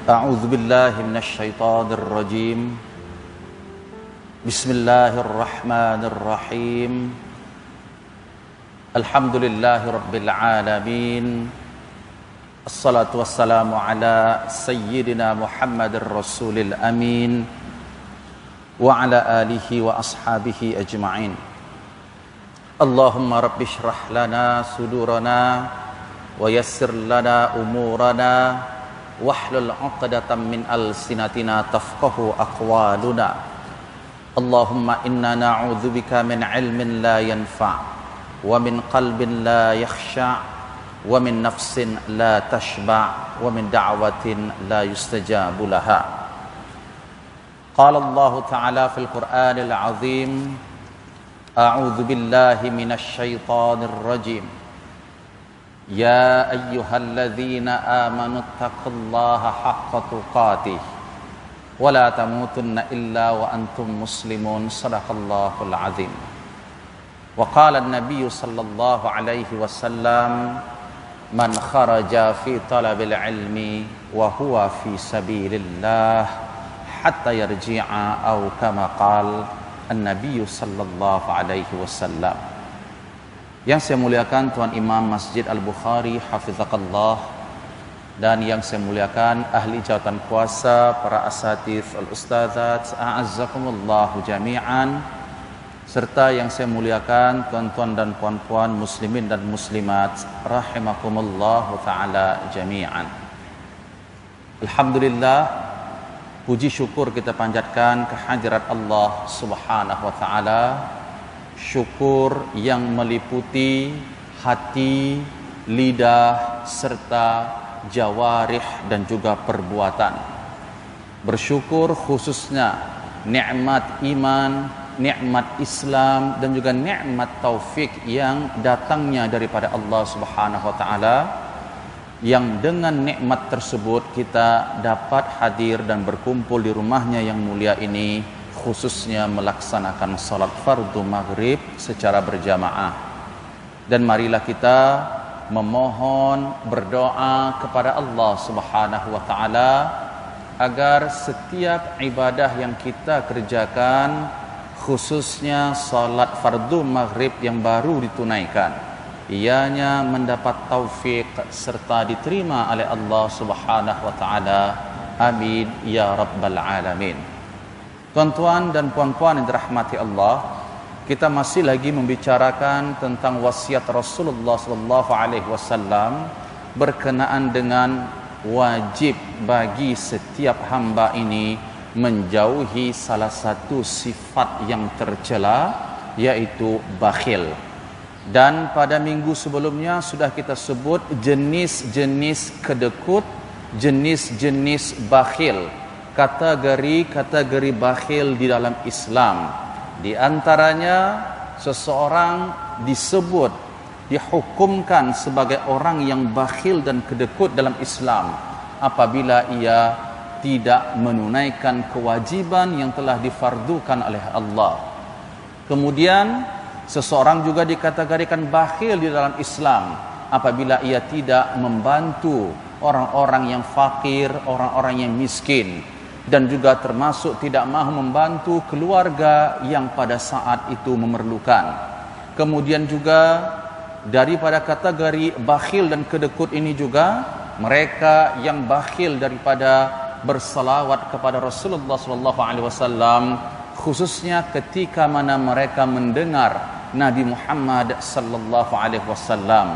أعوذ بالله من الشيطان الرجيم. بسم الله الرحمن الرحيم. الحمد لله رب العالمين. الصلاة والسلام على سيدنا محمد الرسول الأمين وعلى آله وأصحابه أجمعين. اللهم رب اشرح لنا صدورنا ويسر لنا أمورنا واحلل عقدة من ألسنتنا تفقهوا أقوالنا. اللهم إنا نعوذ بك من علم لا ينفع ومن قلب لا يخشع ومن نفس لا تشبع ومن دعوة لا يستجاب لها. قال الله تعالى في القرآن العظيم: أعوذ بالله من الشيطان الرجيم. يا أيها الذين آمنوا اتقوا الله حق تقاته ولا تموتن إلا وأنتم مسلمون. صدق الله العظيم. وقال النبي صلى الله عليه وسلم: من خرج في طلب العلم وهو في سبيل الله حتى يرجع أو كما قال النبي صلى الله عليه وسلم. Yang saya muliakan Tuan Imam Masjid Al-Bukhari Hafizakallah, dan yang saya muliakan ahli jawatan kuasa, para asatidz, al-ustadzat, a'azzakumullahu jami'an, serta yang saya muliakan tuan-tuan dan puan-puan muslimin dan muslimat rahimakumullahu ta'ala jami'an. Alhamdulillah, puji syukur kita panjatkan kehadirat Allah Subhanahu wa ta'ala, syukur yang meliputi hati, lidah, serta jawarih dan juga perbuatan. Bersyukur khususnya nikmat iman, nikmat Islam dan juga nikmat taufik yang datangnya daripada Allah Subhanahu wa taala, yang dengan nikmat tersebut kita dapat hadir dan berkumpul di rumahnya yang mulia ini, khususnya melaksanakan salat fardu maghrib secara berjamaah. Dan marilah kita memohon, berdoa kepada Allah Subhanahu wa taala agar setiap ibadah yang kita kerjakan, khususnya salat fardu maghrib yang baru ditunaikan, ianya mendapat taufik serta diterima oleh Allah Subhanahu wa taala. Amin ya rabbal alamin. Tuan-tuan dan puan-puan yang dirahmati Allah, kita masih lagi membicarakan tentang wasiat Rasulullah sallallahu alaihi wasallam berkenaan dengan wajib bagi setiap hamba ini menjauhi salah satu sifat yang tercela, yaitu bakhil. Dan pada minggu sebelumnya sudah kita sebut jenis-jenis kedekut, jenis-jenis bakhil, kategori-kategori bakhil di dalam Islam. Di antaranya seseorang disebut, dihukumkan sebagai orang yang bakhil dan kedekut dalam Islam apabila ia tidak menunaikan kewajiban yang telah difardukan oleh Allah. Kemudian seseorang juga dikategorikan bakhil di dalam Islam apabila ia tidak membantu orang-orang yang fakir, orang-orang yang miskin, dan juga termasuk tidak mahu membantu keluarga yang pada saat itu memerlukan. Kemudian juga daripada kategori bakhil dan kedekut ini juga mereka yang bakhil daripada bersalawat kepada Rasulullah SAW, khususnya ketika mana mereka mendengar Nabi Muhammad SAW.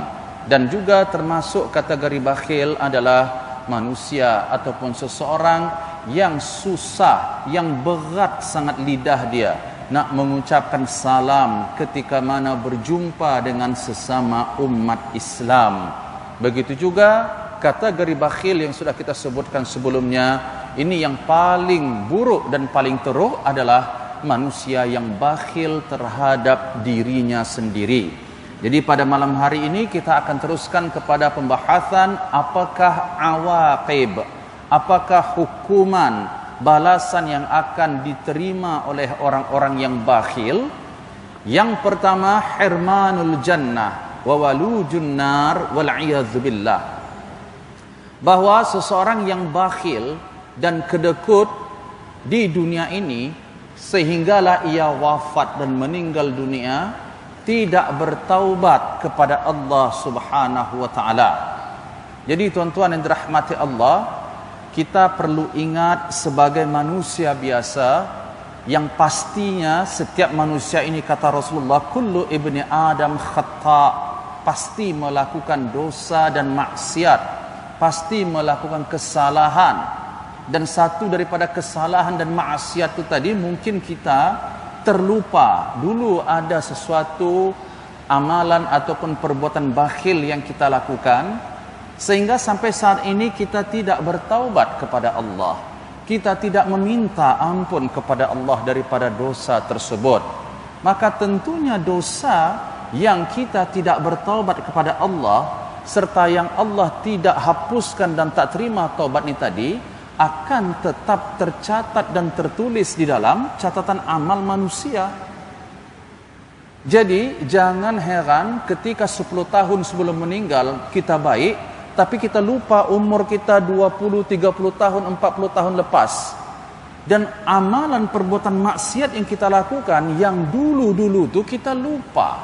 Dan juga termasuk kategori bakhil adalah manusia ataupun seseorang yang susah, yang berat sangat lidah dia nak mengucapkan salam ketika mana berjumpa dengan sesama umat Islam. Begitu juga kategori bakhil yang sudah kita sebutkan sebelumnya. Ini yang paling buruk dan paling teruk adalah manusia yang bakhil terhadap dirinya sendiri. Jadi pada malam hari ini kita akan teruskan kepada pembahasan apakah awaqib, apakah hukuman, balasan yang akan diterima oleh orang-orang yang bakhil. Yang pertama, hirmanul jannah wa walujun nar wal iyadzu billah. bahwa seseorang yang bakhil dan kedekut di dunia ini sehinggalah ia wafat dan meninggal dunia tidak bertaubat kepada Allah Subhanahu wa taala. Jadi tuan-tuan yang dirahmati Allah, kita perlu ingat sebagai manusia biasa yang pastinya setiap manusia ini, kata Rasulullah, kullu ibni Adam khata', pasti melakukan dosa dan maksiat, pasti melakukan kesalahan. Dan satu daripada kesalahan dan maksiat itu tadi, mungkin kita terlupa dulu ada sesuatu amalan ataupun perbuatan bakhil yang kita lakukan, sehingga sampai saat ini kita tidak bertaubat kepada Allah. Kita tidak meminta ampun kepada Allah daripada dosa tersebut. Maka tentunya dosa yang kita tidak bertaubat kepada Allah, serta yang Allah tidak hapuskan dan tak terima taubat ini tadi, akan tetap tercatat dan tertulis di dalam catatan amal manusia. Jadi jangan heran ketika 10 tahun sebelum meninggal kita baik, tapi kita lupa umur kita 20, 30 tahun, 40 tahun lepas. Dan amalan perbuatan maksiat yang kita lakukan yang dulu-dulu itu kita lupa.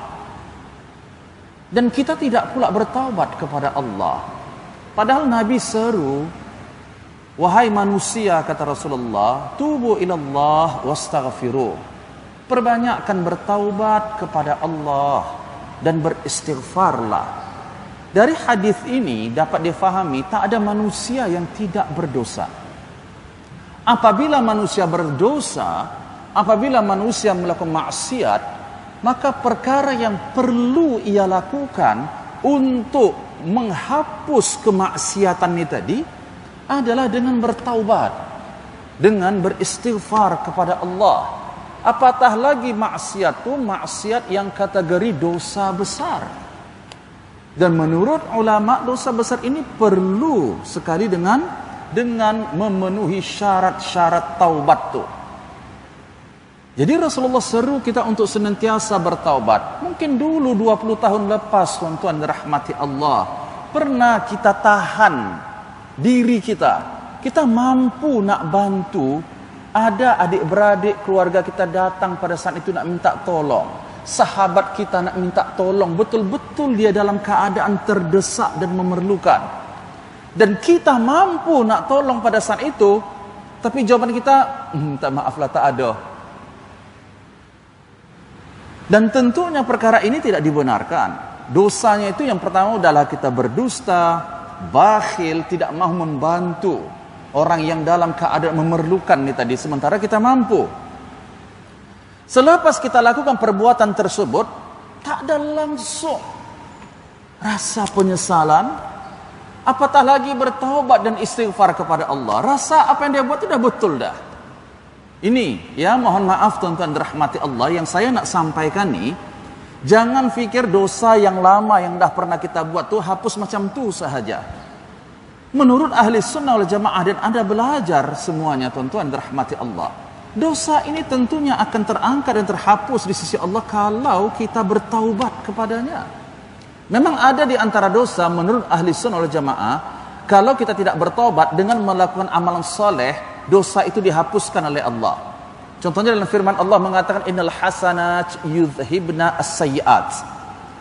Dan kita tidak pula bertaubat kepada Allah. Padahal Nabi seru, wahai manusia, kata Rasulullah, tubu ilallah wastaghfiruh. Perbanyakkan bertaubat kepada Allah dan beristighfarlah. Dari hadis ini dapat difahami tak ada manusia yang tidak berdosa. Apabila manusia berdosa, apabila manusia melakukan maksiat, maka perkara yang perlu ia lakukan untuk menghapus kemaksiatan ini tadi adalah dengan bertaubat, dengan beristighfar kepada Allah. Apatah lagi maksiat itu maksiat yang kategori dosa besar. Dan menurut ulama dosa besar ini perlu sekali dengan memenuhi syarat-syarat taubat tu. Jadi Rasulullah seru kita untuk senantiasa bertaubat. Mungkin dulu 20 tahun lepas, tuan-tuan dirahmati Allah, pernah kita tahan diri kita. Kita mampu nak bantu, ada adik-beradik keluarga kita datang pada saat itu nak minta tolong. Sahabat kita nak minta tolong, betul-betul dia dalam keadaan terdesak dan memerlukan. Dan kita mampu nak tolong pada saat itu, tapi jawaban kita, minta maaflah tak ada. Dan tentunya perkara ini tidak dibenarkan. Dosanya itu yang pertama adalah kita berdusta, bakhil, tidak mahu membantu orang yang dalam keadaan memerlukan ini tadi, sementara kita mampu. Selepas kita lakukan perbuatan tersebut, tak ada langsung rasa penyesalan, apatah lagi bertaubat dan istighfar kepada Allah. Rasa apa yang dia buat itu dah betul dah. Ini, ya mohon maaf tuan-tuan dirahmati Allah, yang saya nak sampaikan ni, jangan fikir dosa yang lama yang dah pernah kita buat tu hapus macam tu sahaja. Menurut ahli sunnah wal jamaah, dan Anda belajar semuanya tuan-tuan dirahmati Allah, dosa ini tentunya akan terangkat dan terhapus di sisi Allah kalau kita bertaubat kepadanya. Memang ada di antara dosa menurut ahli sunnah wal jamaah, kalau kita tidak bertaubat dengan melakukan amalan soleh, dosa itu dihapuskan oleh Allah. Contohnya dalam firman Allah mengatakan innal hasanat yudhibna as-sayyi'at.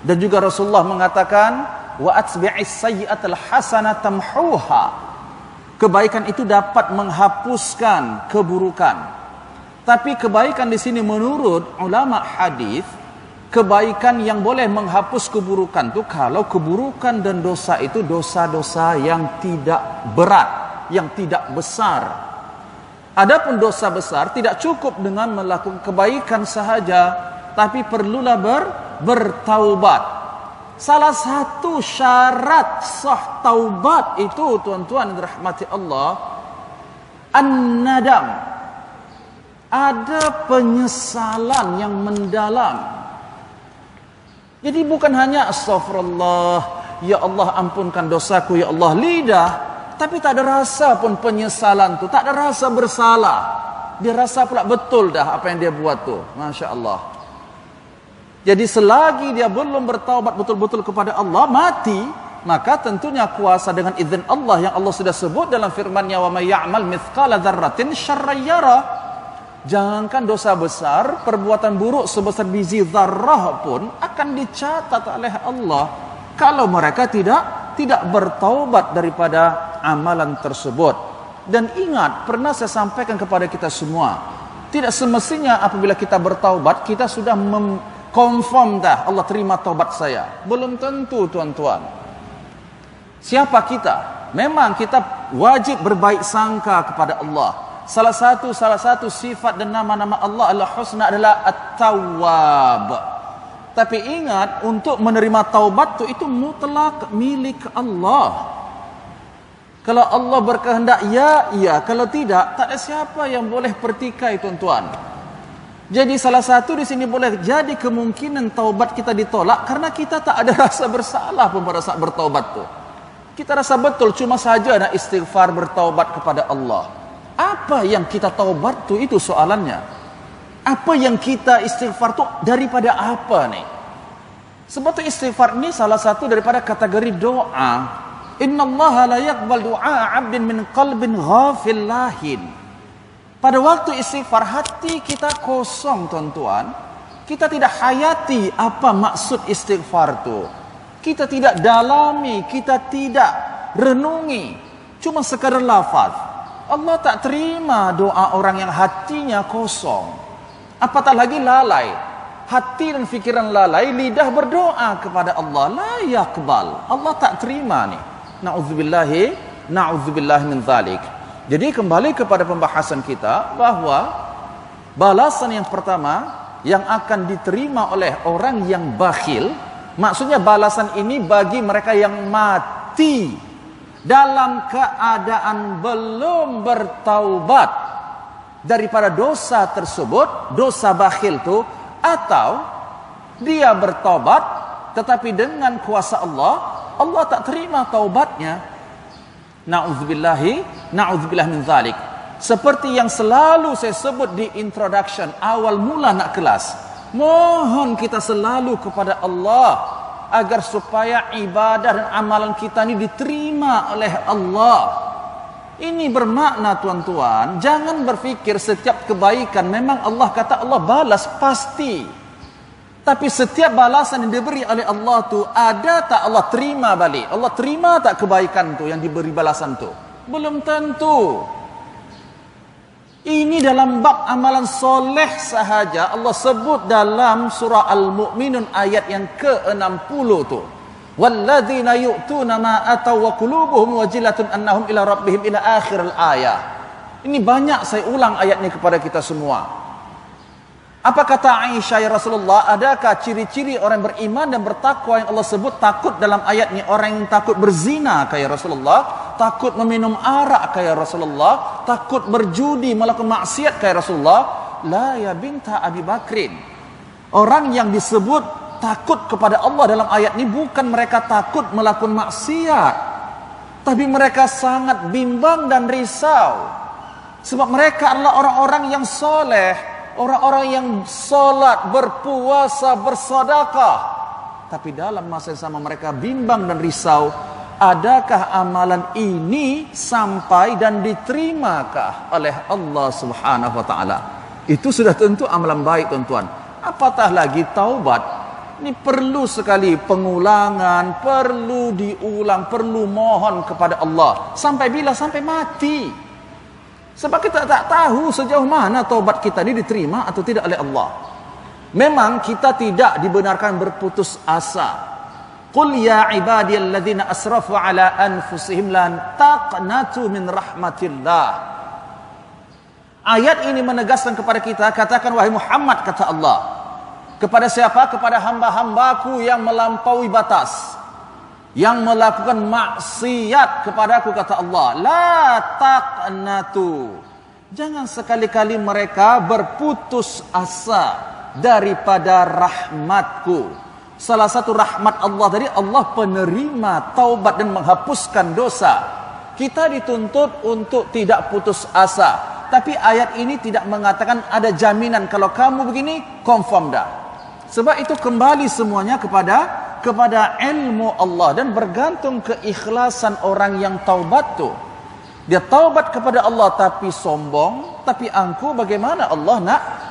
Dan juga Rasulullah mengatakan wa atbi'is sayyi'atal hasanat tamhuha. Kebaikan itu dapat menghapuskan keburukan. Tapi kebaikan di sini menurut ulama hadis, kebaikan yang boleh menghapus keburukan itu kalau keburukan dan dosa itu dosa-dosa yang tidak berat, yang tidak besar. Adapun dosa besar tidak cukup dengan melakukan kebaikan sahaja, tapi perlulah bertaubat. Salah satu syarat sah taubat itu tuan-tuan yang dirahmati Allah, an-nadam. Ada penyesalan yang mendalam. Jadi bukan hanya astaghfirullah, ya Allah ampunkan dosaku, ya Allah, lidah, tapi tak ada rasa pun penyesalan tu, tak ada rasa bersalah. Dia rasa pula betul dah apa yang dia buat tu. Masya Allah. Jadi selagi dia belum bertaubat betul-betul kepada Allah, mati, maka tentunya kuasa dengan izin Allah yang Allah sudah sebut dalam firman-Nya, wa may ya'mal mithqala dzarratin syarran yara. Jangankan dosa besar, perbuatan buruk sebesar biji zarrah pun akan dicatat oleh Allah kalau mereka tidak bertaubat daripada amalan tersebut. Dan ingat, pernah saya sampaikan kepada kita semua, tidak semestinya apabila kita bertaubat kita sudah confirm dah Allah terima taubat saya. Belum tentu, tuan-tuan. Siapa kita? Memang kita wajib berbaik sangka kepada Allah. Salah satu sifat dan nama-nama Allah Al-Husna adalah At-Tawwab. Tapi ingat, untuk menerima taubat itu mutlak milik Allah. Kalau Allah berkehendak ya, kalau tidak, tak ada siapa yang boleh pertikai, tuan-tuan. Jadi salah satu di sini boleh jadi kemungkinan taubat kita ditolak karena kita tak ada rasa bersalah pun pada saat bertaubat tu. Kita rasa betul cuma saja nak istighfar bertaubat kepada Allah. Apa yang kita taubat tu, itu soalannya. Apa yang kita istighfar tu daripada apa ni? Sebab tu istighfar ni salah satu daripada kategori doa. Innallaha la yaqbal du'a 'abdin min qalbin ghafil lahin. Pada waktu istighfar hati kita kosong, tuan-tuan. Kita tidak hayati apa maksud istighfar tu. Kita tidak dalami, kita tidak renungi. Cuma sekadar lafaz. Allah tak terima doa orang yang hatinya kosong. Apatah lagi lalai. Hati dan fikiran lalai, lidah berdoa kepada Allah, la yaqbal. Allah tak terima ni. Na'udzubillahi min dzalik. Jadi kembali kepada pembahasan kita bahawa balasan yang pertama yang akan diterima oleh orang yang bakhil, maksudnya balasan ini bagi mereka yang mati dalam keadaan belum bertaubat daripada dosa tersebut, dosa bakhil tu, atau dia bertaubat tetapi dengan kuasa Allah tak terima taubatnya. Na'udzubillahi min dzalik. Seperti yang selalu saya sebut di introduction, awal mula nak kelas, mohon kita selalu kepada Allah agar supaya ibadah dan amalan kita ini diterima oleh Allah. Ini bermakna, tuan-tuan, jangan berfikir setiap kebaikan memang Allah kata Allah balas pasti. Tapi setiap balasan yang diberi oleh Allah tu, ada tak Allah terima balik? Allah terima tak kebaikan tu yang diberi balasan tu? Belum tentu. Ini dalam bab amalan soleh sahaja Allah sebut dalam surah Al-Mu'minun ayat yang ke-60 tu. Walladzina yu'tuna ma ataw wa qulubuhum wajilatun annahum ila rabbihim ila akhir al-ayah. Ini banyak saya ulang ayat ni kepada kita semua. Apa kata Aisyah, ya Rasulullah, adakah ciri-ciri orang beriman dan bertakwa yang Allah sebut takut dalam ayat ni? Orang yang takut berzina kah ya Rasulullah? Takut meminum arak kah ya Rasulullah? Takut berjudi, melakukan maksiat kah ya Rasulullah? La ya binta Abi Bakrin. Orang yang disebut takut kepada Allah dalam ayat ni bukan mereka takut melakukan maksiat, tapi mereka sangat bimbang dan risau. Sebab mereka adalah orang-orang yang soleh, orang-orang yang solat, berpuasa, bersedekah, tapi dalam masa yang sama mereka bimbang dan risau. Adakah amalan ini sampai dan diterimakah oleh Allah Subhanahu wa taala? Itu sudah tentu amalan baik, tuan-tuan. Apatah lagi taubat. Ini perlu sekali pengulangan, perlu diulang, perlu mohon kepada Allah. Sampai bila? Sampai mati. Sebab kita tak tahu sejauh mana taubat kita ini diterima atau tidak oleh Allah. Memang kita tidak dibenarkan berputus asa. Qul ya ibadiyalladzina asrafu ala anfusihim la taqnatu min rahmatillah. Ayat ini menegaskan kepada kita, katakan wahai Muhammad, kata Allah, kepada siapa? Kepada hamba-hambaku yang melampaui batas, yang melakukan maksiat kepadaku, kata Allah, la taqnatu. Jangan sekali-kali mereka berputus asa daripada rahmatku. Salah satu rahmat Allah tadi, Allah penerima taubat dan menghapuskan dosa. Kita dituntut untuk tidak putus asa. Tapi ayat ini tidak mengatakan ada jaminan kalau kamu begini, confirm dah. Sebab itu kembali semuanya kepada ilmu Allah dan bergantung keikhlasan orang yang taubat tu. Dia taubat kepada Allah tapi sombong, tapi angku, bagaimana Allah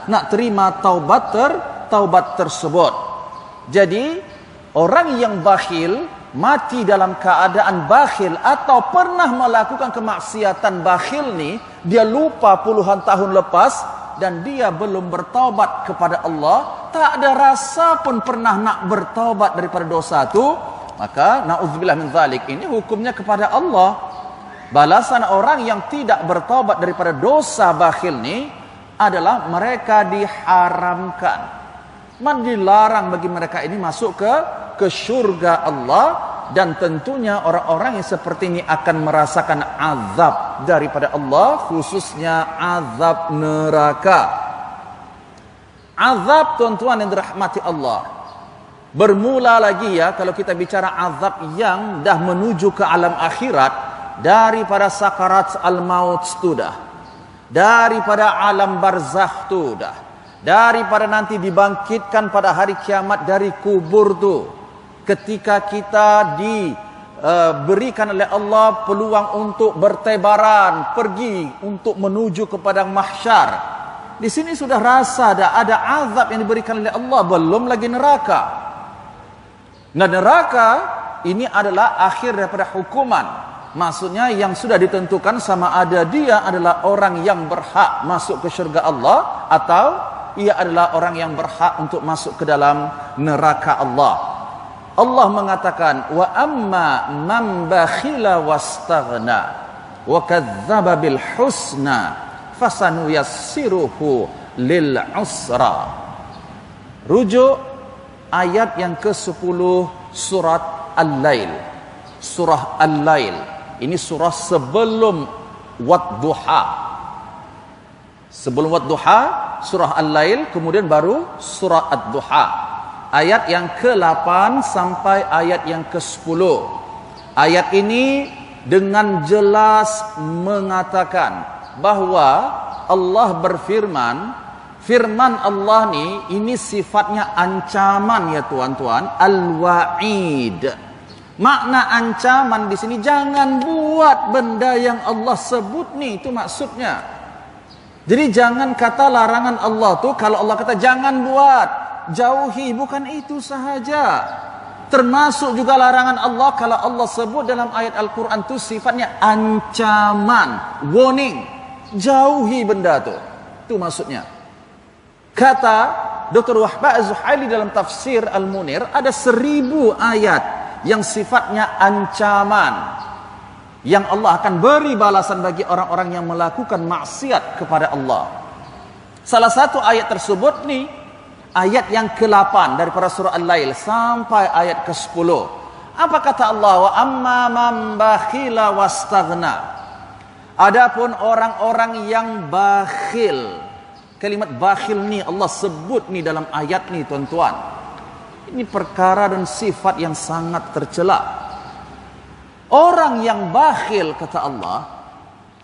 nak terima taubat tersebut. Jadi orang yang bakhil mati dalam keadaan bakhil atau pernah melakukan kemaksiatan bakhil ni, dia lupa puluhan tahun lepas dan dia belum bertaubat kepada Allah, tak ada rasa pun pernah nak bertaubat daripada dosa tu, maka na'udzubillah min zalik, ini hukumnya kepada Allah. Balasan orang yang tidak bertaubat daripada dosa bakhil ni adalah mereka diharamkan, dilarang bagi mereka ini masuk ke syurga Allah. Dan tentunya orang-orang yang seperti ini akan merasakan azab daripada Allah, khususnya azab neraka. Azab, tuan-tuan yang dirahmati Allah, bermula lagi ya, kalau kita bicara azab yang dah menuju ke alam akhirat, daripada sakarat al-maut sudah, daripada alam barzakh sudah, daripada nanti dibangkitkan pada hari kiamat dari kubur tu, ketika kita diberikan oleh Allah peluang untuk bertebaran pergi untuk menuju ke padang mahsyar. Di sini sudah rasa ada azab yang diberikan oleh Allah, belum lagi neraka. Nah, neraka ini adalah akhir daripada hukuman. Maksudnya yang sudah ditentukan sama ada dia adalah orang yang berhak masuk ke syurga Allah atau ia adalah orang yang berhak untuk masuk ke dalam neraka Allah. Allah mengatakan, wa amma man bakhila wastaghna wa kadzdzaba bil husna fasanuyassiruhu lil usra. Rujuk ayat yang ke-10 surat Al-Lail. Surah Al-Lail. Ini surah sebelum Wadduha. Sebelum Wadduha, surah Al-Lail, kemudian baru surah Ad-Duha. Ayat yang ke-8 sampai ayat yang ke-10. Ayat ini dengan jelas mengatakan bahawa Allah berfirman, firman Allah ini sifatnya ancaman ya tuan-tuan, al-wa'id. Makna ancaman di sini, jangan buat benda yang Allah sebut nih, itu maksudnya. Jadi jangan kata larangan Allah tuh, kalau Allah kata jangan buat, jauhi, bukan itu sahaja. Termasuk juga larangan Allah kalau Allah sebut dalam ayat Al-Quran itu sifatnya ancaman, warning, jauhi benda tu. Itu maksudnya. Kata Dr. Wahbah Az-Zuhaili dalam tafsir Al-Munir, ada 1000 ayat yang sifatnya ancaman, yang Allah akan beri balasan bagi orang-orang yang melakukan maksiat kepada Allah. Salah satu ayat tersebut nih, ayat yang ke-8 daripada surah Al-Lail sampai ayat ke-10. Apa kata Allah? Wa amma man bakhila wastaghna. Adapun orang-orang yang bakhil. Kalimat bakhil ni Allah sebut ni dalam ayat ni tuan-tuan. Ini perkara dan sifat yang sangat tercela. Orang yang bakhil kata Allah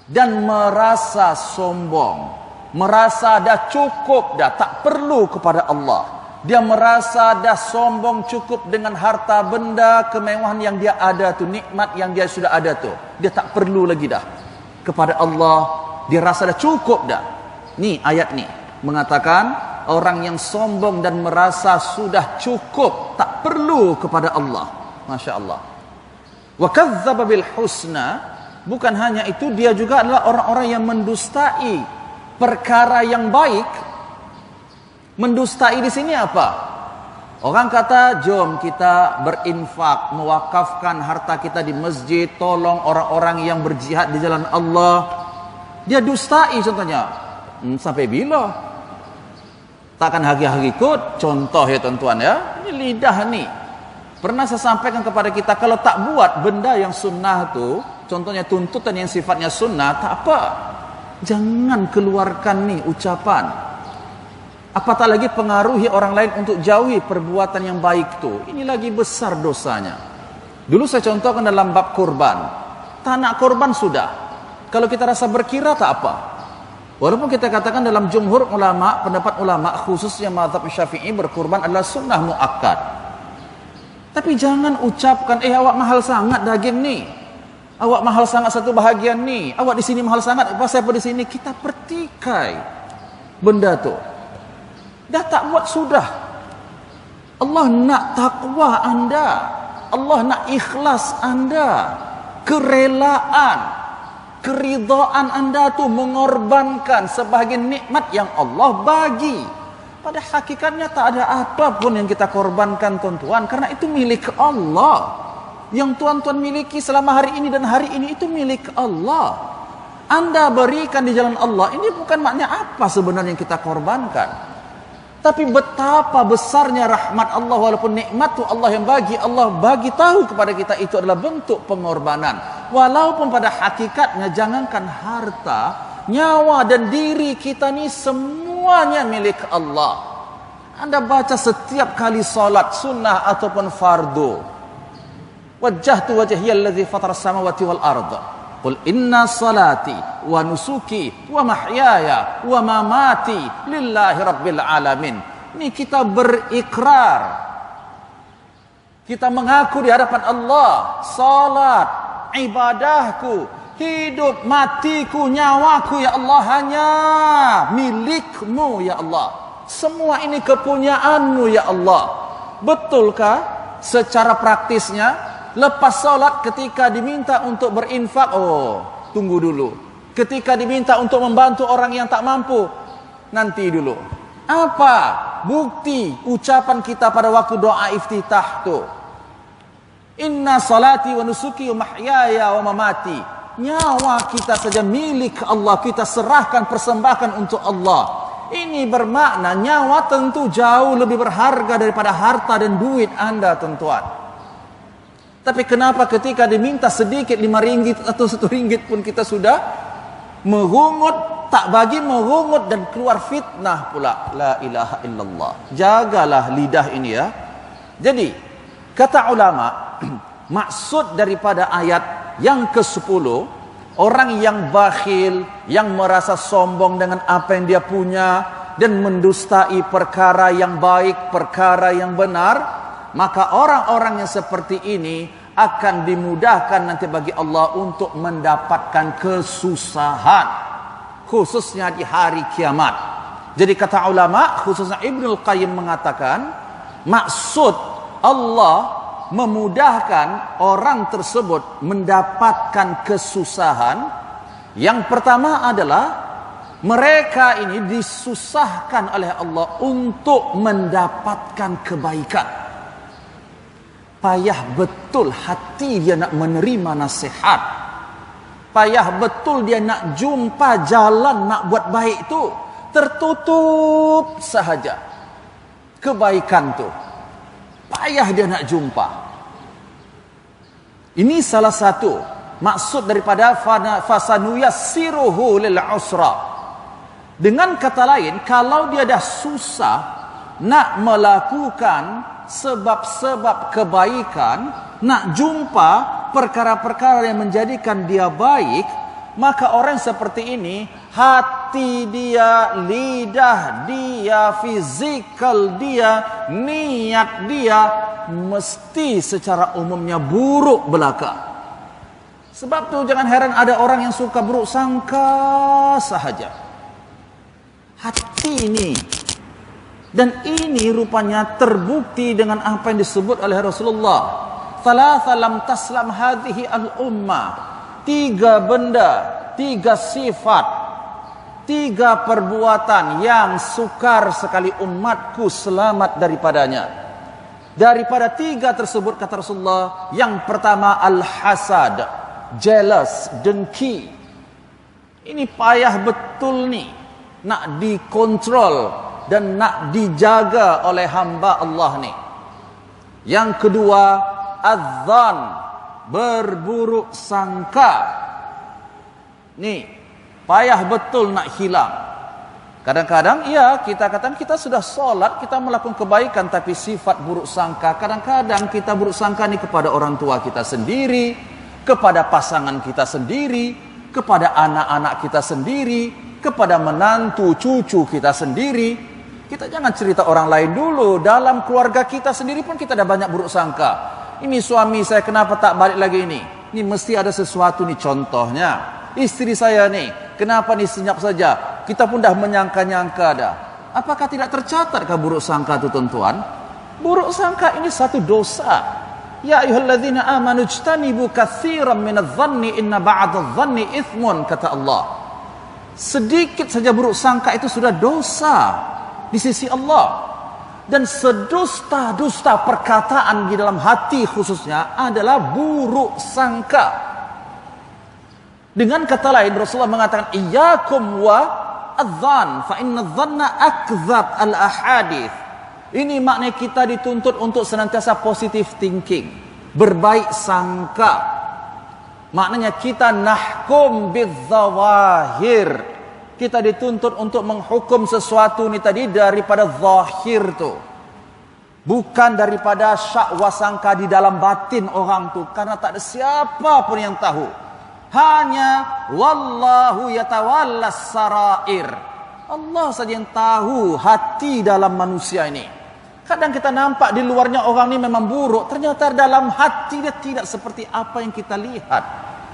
dan merasa sombong, merasa dah cukup dah, tak perlu kepada Allah. Dia merasa dah sombong cukup dengan harta benda, kemewahan yang dia ada tu, nikmat yang dia sudah ada tu. Dia tak perlu lagi dah kepada Allah. Dia rasa dah cukup dah. Ni ayat ni mengatakan orang yang sombong dan merasa sudah cukup, tak perlu kepada Allah. Masya Allah. Wa kadzdzaba bil husna, bukan hanya itu, dia juga adalah orang-orang yang mendustai perkara yang baik. Mendustai di sini apa? Orang kata, jom kita berinfak, mewakafkan harta kita di masjid, tolong orang-orang yang berjihad di jalan Allah. Dia dustai contohnya. Sampai bila? Takkan hari-hari ikut. Contoh ya tuan-tuan ya, ini lidah ni. Pernah saya sampaikan kepada kita, kalau tak buat benda yang sunnah tu, contohnya tuntutan yang sifatnya sunnah, tak apa. Jangan keluarkan ni ucapan. Apatah lagi pengaruhi orang lain untuk jauhi perbuatan yang baik tu. Ini lagi besar dosanya. Dulu saya contohkan dalam bab kurban. Tak nak kurban sudah. Kalau kita rasa berkira tak apa. Walaupun kita katakan dalam jumhur ulama, pendapat ulama khususnya mazhab Syafi'i berkurban adalah sunnah muakkad. Tapi jangan ucapkan, awak mahal sangat daging nih. Awak mahal sangat satu bahagian nih. Awak di sini mahal sangat, pasal apa di sini? Kita pertikai benda tu. Dah tak buat sudah. Allah nak takwa anda. Allah nak ikhlas anda. Kerelaan, keridhaan anda tu mengorbankan sebahagian nikmat yang Allah bagi. Pada hakikatnya tak ada apapun yang kita korbankan tuan-tuan, karena itu milik Allah. Yang tuan-tuan miliki selama hari ini dan hari ini itu milik Allah. Anda berikan di jalan Allah, ini bukan maknanya apa sebenarnya yang kita korbankan. Tapi betapa besarnya rahmat Allah, walaupun nikmat itu Allah yang bagi, Allah bagi tahu kepada kita itu adalah bentuk pengorbanan. Walaupun pada hakikatnya jangankan harta, nyawa dan diri kita ni semuanya milik Allah. Anda baca setiap kali salat sunnah ataupun fardu, wajjahtu wajhiya alladhi fatara samawati wal arda. Qul inna salati wa nusuki wa mahyaya wa mamati lillahi rabbil alamin. Ini kita berikrar. Kita mengaku di hadapan Allah, salat, ibadahku, hidup matiku, nyawaku ya Allah hanya milikmu ya Allah. Semua ini kepunyaanmu ya Allah. Betulkah secara praktisnya? Lepas solat ketika diminta untuk berinfak, tunggu dulu. Ketika diminta untuk membantu orang yang tak mampu, nanti dulu. Apa bukti ucapan kita pada waktu doa iftitah tu? Inna salati wa nusuki wa mahyaya wa mamati. Nyawa kita saja milik Allah, kita serahkan, persembahkan untuk Allah. Ini bermakna nyawa tentu jauh lebih berharga daripada harta dan duit anda tuan-tuan. Tapi kenapa ketika diminta sedikit 5 ringgit atau 1 ringgit pun kita sudah merungut, tak bagi merungut dan keluar fitnah pula. La ilaha illallah. Jagalah lidah ini ya. Jadi, kata ulama, maksud daripada ayat yang ke-10, orang yang bakhil, yang merasa sombong dengan apa yang dia punya dan mendustai perkara yang baik, perkara yang benar, maka orang-orang yang seperti ini akan dimudahkan nanti bagi Allah untuk mendapatkan kesusahan, khususnya di hari kiamat. Jadi kata ulama, khususnya Ibnul Qayyim mengatakan, maksud Allah memudahkan orang tersebut mendapatkan kesusahan, yang pertama adalah mereka ini disusahkan oleh Allah untuk mendapatkan kebaikan. Payah betul hati dia nak menerima nasihat. Payah betul dia nak jumpa jalan nak buat baik tu. Tertutup sahaja kebaikan tu. Payah dia nak jumpa. Ini salah satu maksud daripada fasanuyassiruhu lil usra. Dengan kata lain, kalau dia dah susah nak melakukan sebab-sebab kebaikan, nak jumpa perkara-perkara yang menjadikan dia baik, maka orang seperti ini, hati dia, lidah dia, fizikal dia, niat dia mesti secara umumnya buruk belaka. Sebab tu jangan heran ada orang yang suka buruk sangka sahaja. Hati ini. Dan ini rupanya terbukti dengan apa yang disebut oleh Rasulullah. Thalatha lam taslam hadhihi al-ummah. 3 benda, 3 sifat, 3 perbuatan yang sukar sekali umatku selamat daripadanya. Daripada 3 tersebut kata Rasulullah, yang pertama al-hasad, jealous, dengki. Ini payah betul ni nak dikontrol dan nak dijaga oleh hamba Allah ni. Yang kedua, adzan, berburuk sangka. Ni payah betul nak hilang. Kadang-kadang kita katakan kita sudah solat, kita melakukan kebaikan, tapi sifat buruk sangka. Kadang-kadang kita buruk sangka ni kepada orang tua kita sendiri, kepada pasangan kita sendiri, kepada anak-anak kita sendiri, kepada menantu cucu kita sendiri. Kita jangan cerita orang lain dulu. Dalam keluarga kita sendiri pun kita ada banyak buruk sangka. Ini suami saya kenapa tak balik lagi ini? Ini mesti ada sesuatu nih, contohnya istri saya nih, kenapa nih senyap saja? Kita pun dah menyangka-nyangka dah. Apakah tidak tercatatkah buruk sangka itu, tuan-tuan? Buruk sangka ini satu dosa. Ya ayyuhalladzina amanu ijtanibu katsiran minadh-dhanni inna ba'dadh-dhanni itsmun, kata Allah. Sedikit saja buruk sangka itu sudah dosa di sisi Allah. Dan sedusta-dusta perkataan di dalam hati khususnya adalah buruk sangka. Dengan kata lain Rasulullah mengatakan iyyakum wa adh-dhann fa inna adh-dhanna akdzab al-ahadits. Ini maknanya kita dituntut untuk senantiasa positive thinking, berbaik sangka. Maknanya kita nahkum bidzawahir. Kita dituntut untuk menghukum sesuatu ini tadi daripada zahir tu. Bukan daripada syak wasangka di dalam batin orang tu, karena tak ada siapa pun yang tahu. Hanya wallahu yatawallas sarair. Allah saja yang tahu hati dalam manusia ini. Kadang kita nampak di luarnya orang ini memang buruk, ternyata dalam hati dia tidak seperti apa yang kita lihat,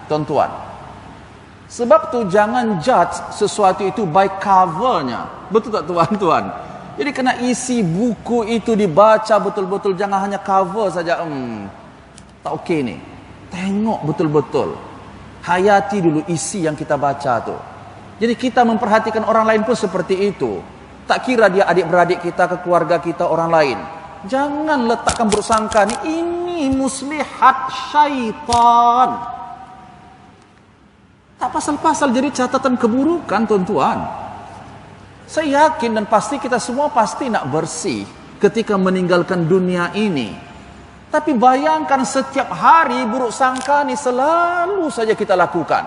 tuan-tuan. Sebab tu jangan judge sesuatu itu by covernya. Betul tak, tuan-tuan? Jadi kena isi buku itu dibaca betul-betul, jangan hanya cover saja. Tak okey ni. Tengok betul-betul. Hayati dulu isi yang kita baca tu. Jadi kita memperhatikan orang lain pun seperti itu. Tak kira dia adik-beradik kita, ke keluarga kita, orang lain. Jangan letakkan buruk sangka ni, ini muslihat syaitan. Tak pasal-pasal jadi catatan keburukan, tuan-tuan. Saya yakin dan pasti kita semua pasti nak bersih ketika meninggalkan dunia ini. Tapi bayangkan setiap hari buruk sangka ni selalu saja kita lakukan.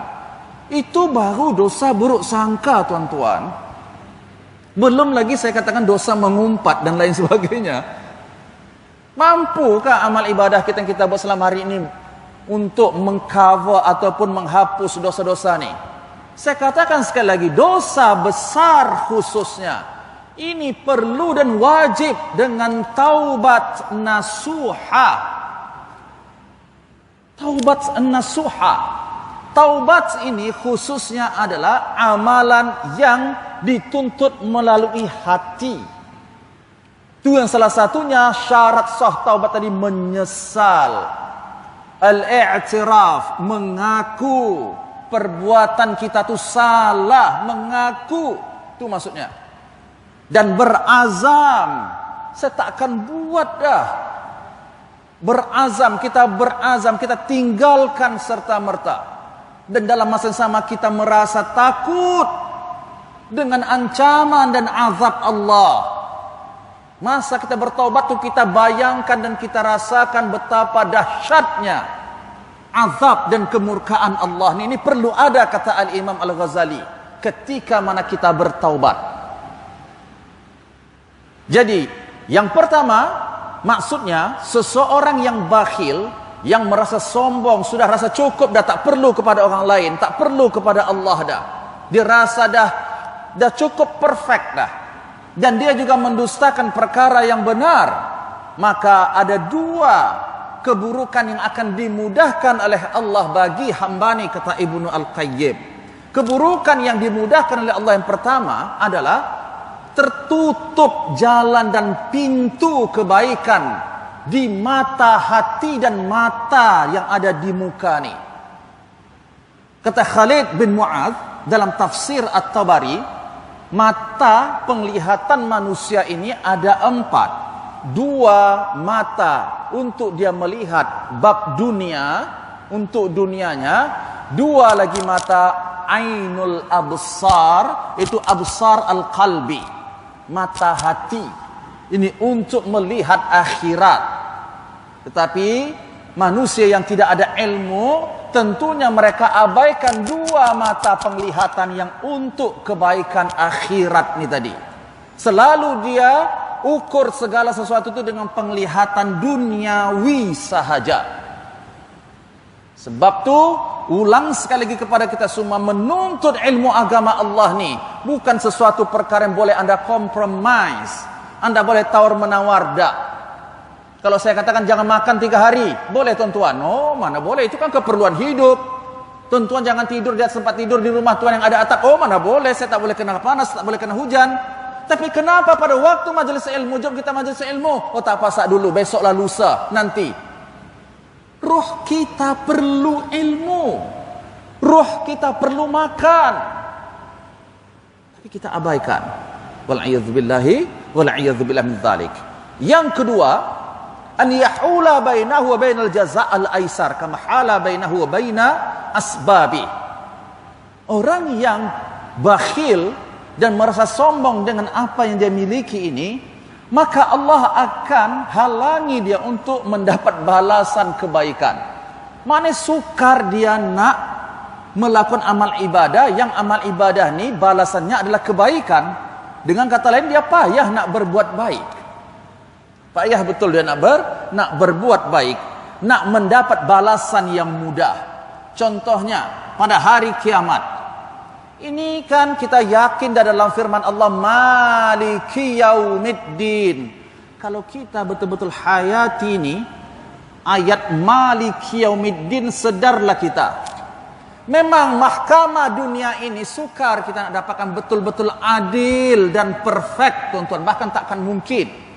Itu baru dosa buruk sangka, tuan-tuan. Belum lagi saya katakan dosa mengumpat dan lain sebagainya. Mampukah amal ibadah kita yang kita buat selama hari ini untuk mengcover ataupun menghapus dosa-dosa ni? Saya katakan sekali lagi, dosa besar khususnya ini perlu dan wajib dengan taubat nasuha. Taubat nasuha. Taubat ini khususnya adalah amalan yang dituntut melalui hati. Itu yang salah satunya syarat sah taubat tadi, menyesal. Al-i'tiraf, mengaku perbuatan kita tu salah, mengaku. Itu maksudnya. Dan berazam, saya tak akan buat dah. Berazam, kita tinggalkan serta-merta. Dan dalam masa yang sama kita merasa takut dengan ancaman dan azab Allah. Masa kita bertaubat tu kita bayangkan dan kita rasakan betapa dahsyatnya azab dan kemurkaan Allah. Ini perlu ada, kata Al-Imam Al-Ghazali, ketika mana kita bertaubat. Jadi yang pertama, maksudnya seseorang yang bakhil, yang merasa sombong, sudah rasa cukup dah, tak perlu kepada orang lain, tak perlu kepada Allah dah. Dia rasa dah cukup perfect dah. Dan dia juga mendustakan perkara yang benar. Maka ada dua keburukan yang akan dimudahkan oleh Allah bagi hamba ni, kata Ibnu Al-Qayyim. Keburukan yang dimudahkan oleh Allah yang pertama adalah tertutup jalan dan pintu kebaikan di mata hati dan mata yang ada di muka ni. Kata Khalid bin Mu'adz dalam tafsir At-Tabari, mata penglihatan manusia ini ada 4. 2 mata untuk dia melihat bab dunia, untuk dunianya. 2 lagi mata ainul absar, itu absar al-qalbi, mata hati. Ini untuk melihat akhirat. Tetapi manusia yang tidak ada ilmu, tentunya mereka abaikan 2 mata penglihatan yang untuk kebaikan akhirat ni tadi. Selalu dia ukur segala sesuatu itu dengan penglihatan duniawi sahaja. Sebab tu ulang sekali lagi kepada kita semua, menuntut ilmu agama Allah ni bukan sesuatu perkara yang boleh anda compromise, anda boleh tawar-menawar. Tak. Kalau saya katakan jangan makan 3 hari, boleh tuan-tuan? Oh, mana boleh, itu kan keperluan hidup. Tuan-tuan jangan tidur di atas tempat tidur di rumah tuan yang ada atap. Oh, mana boleh, saya tak boleh kena panas, tak boleh kena hujan. Tapi kenapa pada waktu majelis ilmu, jom kita majelis ilmu, oh tak apa, dulu, besoklah, lusa, nanti. Ruh kita perlu ilmu, ruh kita perlu makan, tapi kita abaikan. Wal'iyadzubillahi wal'iyadzubillah min dzalik. Yang kedua, an yahula bainahu wa bainal jaza' al-aisar kama hala bainahu wa baina asbabi. Orang yang bakhil dan merasa sombong dengan apa yang dia miliki ini, maka Allah akan halangi dia untuk mendapat balasan kebaikan. Mana sukar dia nak melakukan amal ibadah, yang amal ibadah ni balasannya adalah kebaikan. Dengan kata lain, dia payah nak berbuat baik. Payah betul dia nak berbuat baik, nak mendapat balasan yang mudah. Contohnya pada hari kiamat. Ini kan kita yakin dalam firman Allah, Maliki Yaumiddin. Kalau kita betul-betul hayati ini ayat Maliki Yaumiddin, sedarlah kita. Memang mahkamah dunia ini sukar kita nak dapatkan betul-betul adil dan perfect, tuan-tuan. Bahkan takkan mungkin.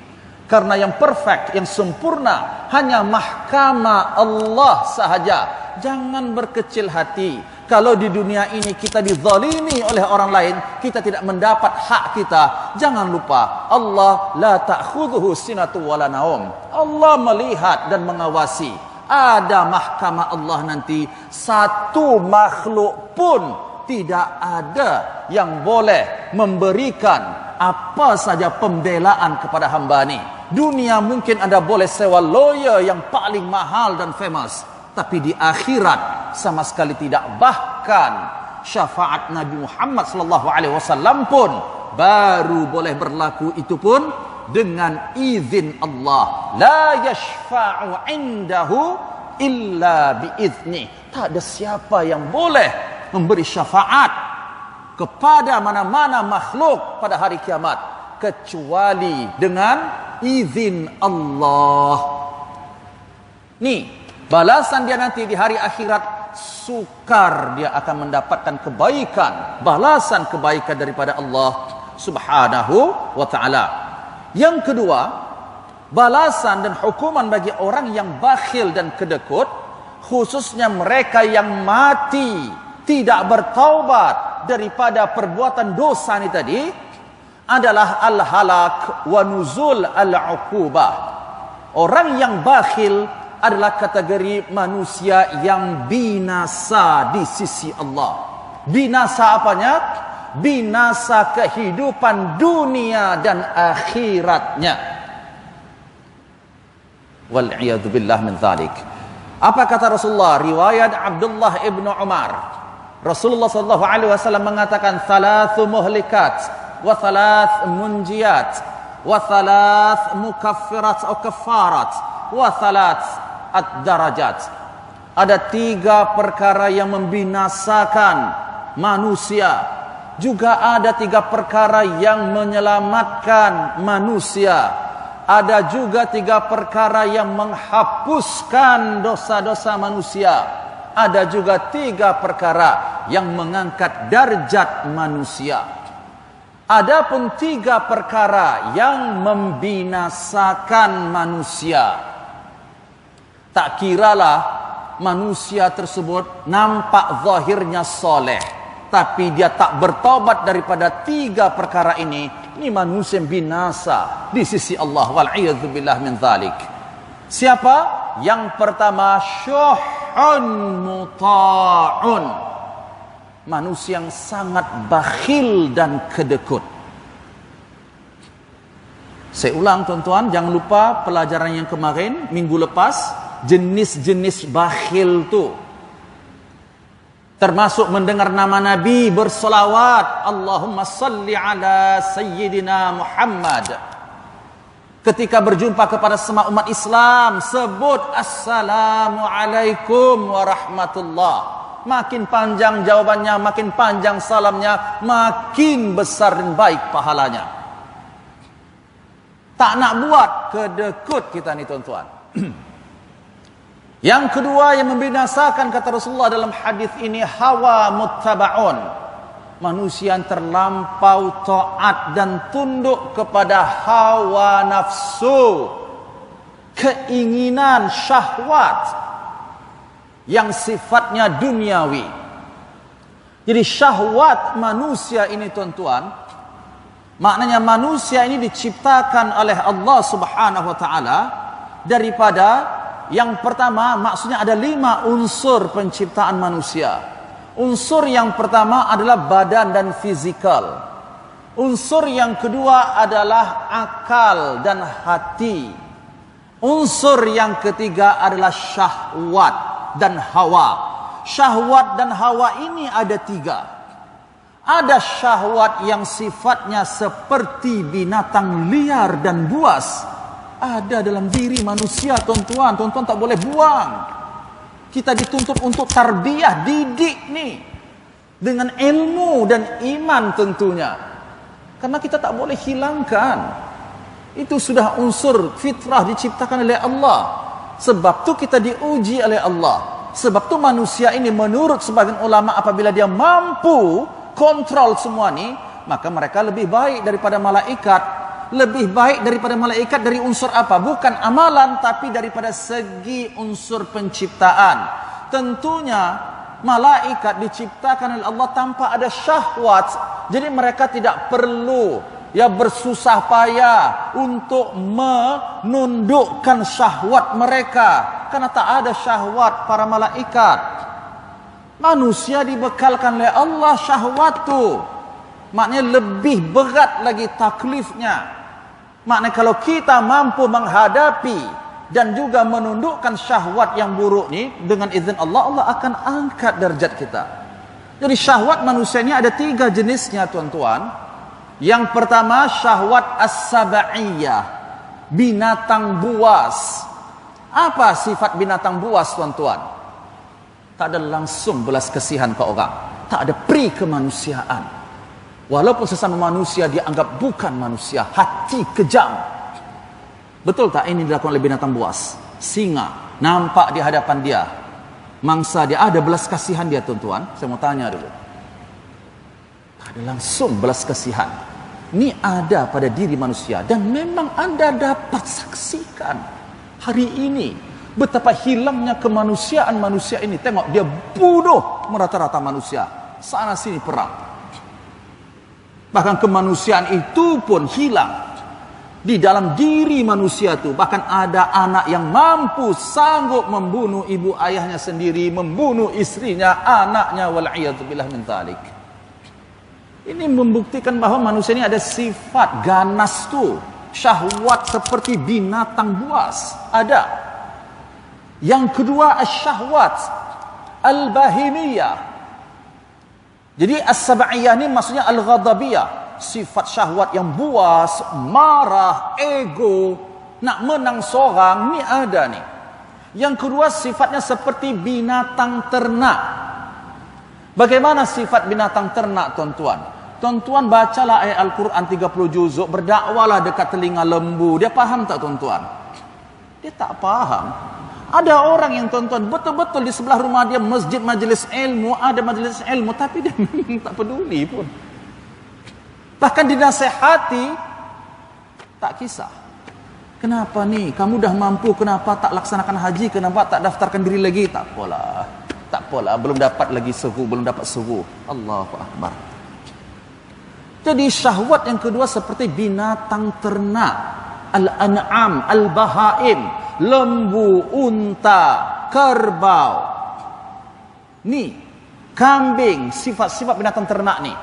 Karena yang perfect, yang sempurna hanya mahkamah Allah sahaja. Jangan berkecil hati. Kalau di dunia ini kita dizalimi oleh orang lain, kita tidak mendapat hak kita, jangan lupa Allah la ta'khudhuhu sinatu wala naum. Allah melihat dan mengawasi. Ada mahkamah Allah nanti, satu makhluk pun tidak ada yang boleh memberikan apa saja pembelaan kepada hamba ni. Dunia mungkin anda boleh sewa lawyer yang paling mahal dan famous, tapi di akhirat sama sekali tidak. Bahkan syafaat Nabi Muhammad SAW pun baru boleh berlaku, itu pun dengan izin Allah. La yashfa'u indahu illa biizni. Tak ada siapa yang boleh memberi syafaat kepada mana-mana makhluk pada hari kiamat kecuali dengan izin Allah. Ni balasan dia nanti di hari akhirat, sukar dia akan mendapatkan kebaikan, balasan kebaikan daripada Allah Subhanahu wa ta'ala. Yang kedua, balasan dan hukuman bagi orang yang bakhil dan kedekut, khususnya mereka yang mati tidak bertaubat daripada perbuatan dosa ni tadi, adalah al-halak wa nuzul al-uqubah. Orang yang bakhil adalah kategori manusia yang binasa di sisi Allah. Binasa apanya? Binasa kehidupan dunia dan akhiratnya. Wal'iyadzubillah min dzalik. Apa kata Rasulullah? Riwayat Abdullah ibn Umar. Rasulullah SAW mengatakan, thalathu muhlikat wa thalath munjiyat wa thalath mukaffirat atau kaffarat wa thalath ad-darajat. Ada 3 perkara yang membinasakan manusia, juga ada 3 perkara yang menyelamatkan manusia, ada juga 3 perkara yang menghapuskan dosa-dosa manusia, ada juga 3 perkara yang mengangkat darjat manusia. Adapun 3 perkara yang membinasakan manusia, tak kiralah manusia tersebut nampak zahirnya soleh, tapi dia tak bertaubat daripada 3 perkara ini manusia yang binasa di sisi Allah. Wal'iyadzubillah min dzalik. Siapa? Yang pertama, syuhun muta'un. Manusia yang sangat bakhil dan kedekut. Saya ulang tuan-tuan, jangan lupa pelajaran yang kemarin, minggu lepas, jenis-jenis bakhil tu. Termasuk mendengar nama Nabi bersolawat, Allahumma salli ala Sayyidina Muhammad. Ketika berjumpa kepada semua umat Islam, sebut Assalamualaikum warahmatullah. makin panjang jawabannya, makin panjang salamnya, makin besar dan baik pahalanya. Tak nak buat, kedekut kita ni tuan-tuan. Yang kedua yang membinasakan, kata Rasulullah dalam hadis ini, hawa muttaba'un. Manusia yang terlampau taat dan tunduk kepada hawa nafsu, keinginan syahwat yang sifatnya duniawi. Jadi syahwat manusia ini tuan-tuan, maknanya manusia ini diciptakan oleh Allah Subhanahu wa taala daripada, yang pertama maksudnya ada 5 unsur penciptaan manusia. Unsur yang pertama adalah badan dan fizikal. Unsur yang kedua adalah akal dan hati. Unsur yang ketiga adalah syahwat dan hawa. Syahwat dan hawa ini ada 3. Ada syahwat yang sifatnya seperti binatang liar dan buas. Ada dalam diri manusia tuan-tuan. Tuan-tuan tak boleh buang. Kita dituntut untuk tarbiyah, didik nih. Dengan ilmu dan iman tentunya. Karena kita tak boleh hilangkan. Itu sudah unsur fitrah diciptakan oleh Allah. Sebab tu kita diuji oleh Allah. Sebab tu manusia ini menurut sebagian ulama apabila dia mampu kontrol semua ni, maka mereka lebih baik daripada malaikat. Lebih baik daripada malaikat dari unsur apa? Bukan amalan, tapi daripada segi unsur penciptaan. Tentunya malaikat diciptakan oleh Allah tanpa ada syahwat. Jadi mereka tidak perlu bersusah payah untuk menundukkan syahwat mereka, karena tak ada syahwat para malaikat. Manusia dibekalkan oleh Allah syahwat tu. Maknanya lebih berat lagi taklifnya. Maknanya kalau kita mampu menghadapi dan juga menundukkan syahwat yang buruk ni, dengan izin Allah, Allah akan angkat derajat kita. Jadi syahwat manusia ni ada 3 jenisnya tuan-tuan. Yang pertama syahwat as-sab'iyah, binatang buas. Apa sifat binatang buas tuan-tuan? Tak ada langsung belas kasihan ke orang. Tak ada pri kemanusiaan. Walaupun sesama manusia dia anggap bukan manusia, hati kejam. Betul tak ini dilakukan oleh binatang buas? Singa nampak di hadapan dia, mangsa dia, ada belas kasihan dia tuan-tuan? Saya mau tanya dulu. Tak ada langsung belas kasihan. Ini ada pada diri manusia, dan memang anda dapat saksikan hari ini betapa hilangnya kemanusiaan manusia ini. Tengok, dia bunuh merata-rata manusia, sana sini perang. Bahkan kemanusiaan itu pun hilang di dalam diri manusia itu. Bahkan ada anak yang mampu sanggup membunuh ibu ayahnya sendiri, membunuh istrinya, anaknya, wal'iyadzubillah min dzalik. Ini membuktikan bahawa manusia ini ada sifat ganas tu, syahwat seperti binatang buas. Ada. Yang kedua asyahwat al-bahimiyah. Jadi as-sab'iyah ni maksudnya al-ghadabiyah, sifat syahwat yang buas, marah, ego, nak menang seorang, ni ada ni. Yang kedua sifatnya seperti binatang ternak. Bagaimana sifat binatang ternak tuan-tuan? Tuan-tuan bacalah ayat Al-Quran 30 juzuk, berdakwalah dekat telinga lembu. Dia faham tak tuan-tuan? Dia tak faham. Ada orang yang tuan-tuan betul-betul di sebelah rumah dia masjid majlis ilmu, ada majlis ilmu, tapi dia memang tak peduli pun. Bahkan dinasihati, tak kisah. Kenapa ni? Kamu dah mampu, kenapa tak laksanakan haji? Kenapa tak daftarkan diri lagi? Tak apalah. Tak apalah, belum dapat lagi suhu, belum dapat suhu. Allahu Akbar. Jadi syahwat yang kedua seperti binatang ternak. Al-an'am, al-bahaim, lembu, unta, kerbau. Ni, kambing, sifat-sifat binatang ternak ni.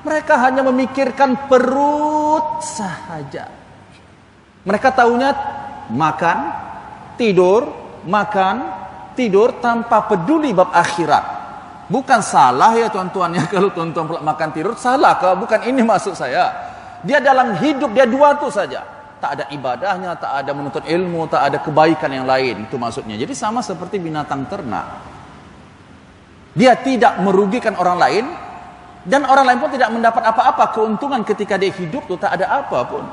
Mereka hanya memikirkan perut sahaja. Mereka tahunya makan, tidur, tanpa peduli bab akhirat. Bukan salah ya tuan-tuan ya, kalau tuan-tuan pula makan tidur, salah ke? Bukan ini maksud saya. Dia dalam hidup, dia dua tu saja. Tak ada ibadahnya, tak ada menuntut ilmu, tak ada kebaikan yang lain. Itu maksudnya. Jadi sama seperti binatang ternak. Dia tidak merugikan orang lain, dan orang lain pun tidak mendapat apa-apa keuntungan ketika dia hidup itu tak ada apa pun.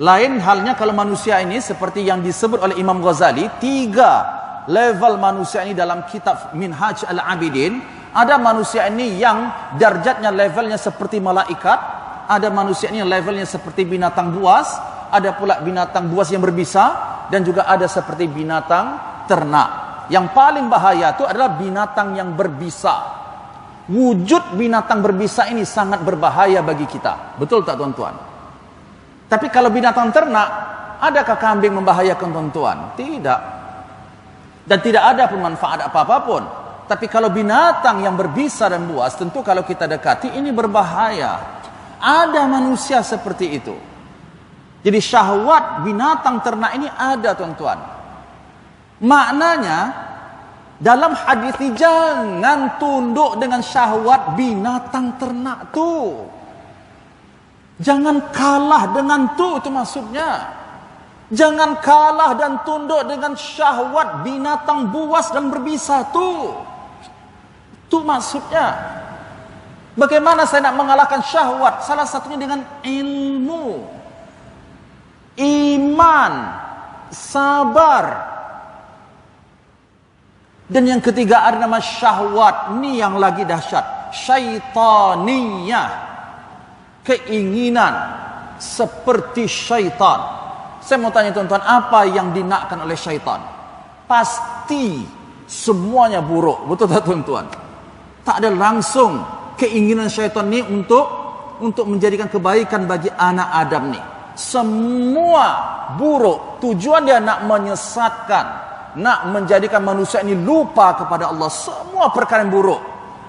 Lain halnya kalau manusia ini seperti yang disebut oleh Imam Ghazali, 3 level manusia ini dalam kitab Minhaj Al-Abidin. Ada manusia ini yang darjatnya levelnya seperti malaikat, ada manusia ini yang levelnya seperti binatang buas, ada pula binatang buas yang berbisa, dan juga ada seperti binatang ternak. Yang paling bahaya itu adalah binatang yang berbisa. Wujud binatang berbisa ini sangat berbahaya bagi kita. Betul tak tuan-tuan? Tapi kalau binatang ternak, adakah kambing membahayakan tuan-tuan? Tidak. Dan tidak ada pun manfaat apa-apa pun. Tapi kalau binatang yang berbisa dan buas, tentu kalau kita dekati ini berbahaya. Ada manusia seperti itu. Jadi syahwat binatang ternak ini ada tuan-tuan. Maknanya dalam hadis ini jangan tunduk dengan syahwat binatang ternak tu. Jangan kalah dengan itu maksudnya. Jangan kalah dan tunduk dengan syahwat binatang buas dan berbisa tu. Itu maksudnya. Bagaimana saya nak mengalahkan syahwat? Salah satunya dengan ilmu, iman, sabar. Dan yang ketiga ada nama syahwat. Ni yang lagi dahsyat. Syaitaniyah. Keinginan seperti syaitan. Saya mau tanya tuan-tuan, apa yang dinakkan oleh syaitan? Pasti semuanya buruk. Betul tak tuan-tuan? Tak ada langsung keinginan syaitan ni untuk menjadikan kebaikan bagi anak Adam ni. Semua buruk. Tujuan dia nak menyesatkan, nak menjadikan manusia ini lupa kepada Allah. Semua perkara yang buruk.